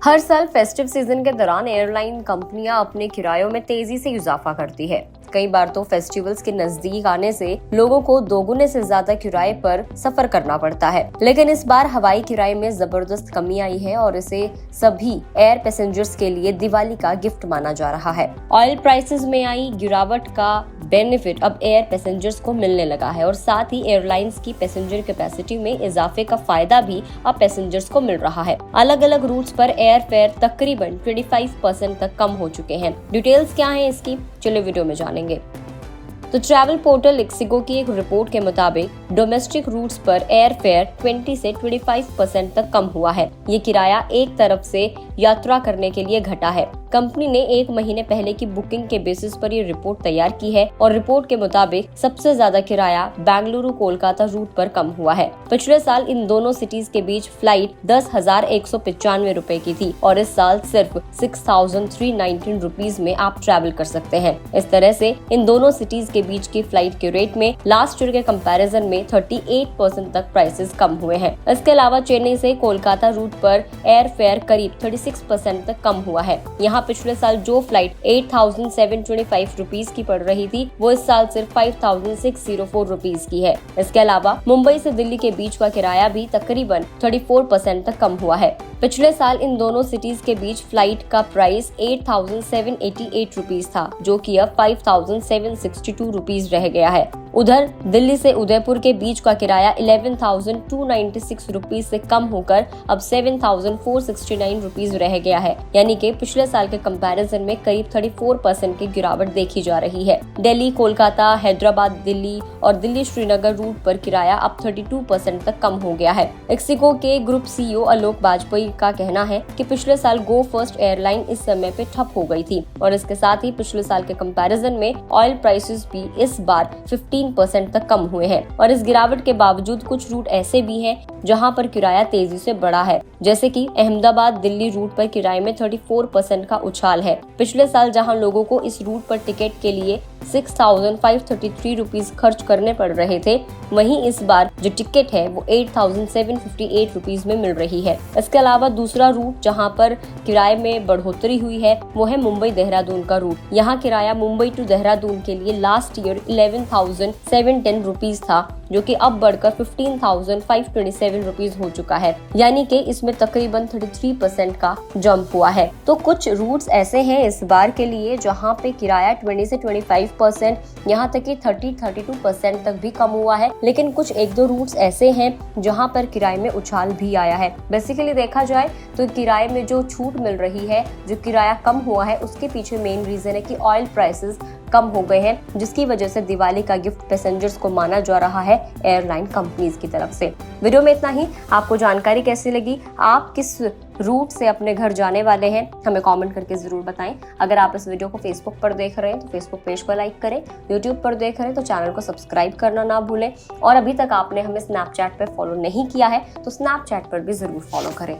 हर साल festive season के दौरान एयरलाइन कंपनियां अपने किरायों में तेजी से इजाफा करती है। कई बार तो फेस्टिवल्स के नजदीक आने से लोगों को दोगुने से ज्यादा किराए पर सफर करना पड़ता है, लेकिन इस बार हवाई किराए में जबरदस्त कमी आई है और इसे सभी एयर पैसेंजर्स के लिए दिवाली का गिफ्ट माना जा रहा है। ऑयल प्राइसेस में आई गिरावट का बेनिफिट अब एयर पैसेंजर्स को मिलने लगा है और साथ ही एयरलाइंस की पैसेंजर कैपेसिटी में इजाफे का फायदा भी अब पैसेंजर्स को मिल रहा है। अलग अलग रूट्स पर एयर फेयर तकरीबन 25% तक कम हो चुके हैं। डिटेल्स क्या है इसकी, चलिए वीडियो में जानेंगे। तो ट्रैवल पोर्टल इक्सिगो की एक रिपोर्ट के मुताबिक डोमेस्टिक रूट्स पर एयर फेयर 20 से 25% तक कम हुआ है। ये किराया एक तरफ से यात्रा करने के लिए घटा है। कंपनी ने एक महीने पहले की बुकिंग के बेसिस पर ये रिपोर्ट तैयार की है और रिपोर्ट के मुताबिक सबसे ज्यादा किराया बेंगलुरु कोलकाता रूट पर कम हुआ है। पिछले साल इन दोनों सिटीज के बीच फ्लाइट 10,195 रुपए की थी और इस साल सिर्फ 6,319 रुपीज में आप ट्रैवल कर सकते हैं। इस तरह से इन दोनों सिटीज के बीच की फ्लाइट के रेट में लास्ट ईयर के कंपैरिजन में 38% तक प्राइसेस कम हुए हैं। इसके अलावा चेन्नई से कोलकाता रूट पर एयर फेयर करीब 36% तक कम हुआ है। यहाँ पिछले साल जो फ्लाइट 8,725 रुपीज की पड़ रही थी, वो इस साल सिर्फ 5,604 रुपीज की है। इसके अलावा मुंबई से दिल्ली के बीच का किराया भी तकरीबन 34% तक कम हुआ है। पिछले साल इन दोनों सिटीज के बीच फ्लाइट का प्राइस 8,788 रुपीज था, जो कि अब 5,762 रुपीज रह गया है। उधर दिल्ली से उदयपुर के बीच का किराया 11,296 रुपीज से कम होकर अब 7,469 रुपीज रह गया है, यानी कि पिछले साल के कंपैरिजन में करीब 34% की गिरावट देखी जा रही है। दिल्ली कोलकाता, हैदराबाद दिल्ली और दिल्ली श्रीनगर रूट पर किराया अब 32% तक कम हो गया है। इक्सिगो के ग्रुप सीईओ आलोक बाजपेयी का कहना है कि पिछले साल गो फर्स्ट एयरलाइन इस समय पे ठप हो गई थी और इसके साथ ही पिछले साल के कंपैरिजन में ऑयल प्राइसेस भी इस बार 15% तक कम हुए हैं और इस गिरावट के बावजूद कुछ रूट ऐसे भी हैं जहां पर किराया तेजी से बढ़ा है, जैसे कि अहमदाबाद दिल्ली रूट पर किराए में 34% का उछाल है। पिछले साल जहां लोगों को इस रूट पर टिकट के लिए 6,533 रुपीज खर्च करने पड़ रहे थे, वहीं इस बार जो टिकट है वो 8,758 रुपीज में मिल रही है। इसके अलावा दूसरा रूट जहां पर किराए में बढ़ोतरी हुई है वो है मुंबई देहरादून का रूट। यहाँ किराया मुंबई टू देहरादून के लिए लास्ट ईयर 11,710 रुपीज था, जो कि अब बढ़कर 15,527 रुपीज हो चुका है, यानी कि इसमें तकरीबन 33% का जंप हुआ है। तो कुछ रूट्स ऐसे हैं इस बार के लिए जहां पे किराया 20 से 25%, यहाँ तक कि 30-32% तक भी कम हुआ है, लेकिन कुछ एक दो रूट्स ऐसे हैं जहां पर किराए में उछाल भी आया है। बेसिकली देखा जाए तो किराए में जो छूट मिल रही है, जो किराया कम हुआ है, उसके पीछे मेन रीजन है कि ऑयल प्राइसेस कम हो गए हैं, जिसकी वजह से दिवाली का गिफ्ट पैसेंजर्स को माना जा रहा है एयरलाइन कंपनीज की तरफ से। वीडियो में इतना ही। आपको जानकारी कैसी लगी, आप किस रूट से अपने घर जाने वाले हैं, हमें कमेंट करके जरूर बताएं। अगर आप इस वीडियो को फेसबुक पर देख रहे हैं तो फेसबुक पेज को लाइक करें, यूट्यूब पर देख रहे हैं तो चैनल को सब्सक्राइब करना ना भूलें और अभी तक आपने हमें स्नैपचैट पर फॉलो नहीं किया है तो स्नैपचैट पर भी जरूर फॉलो करें।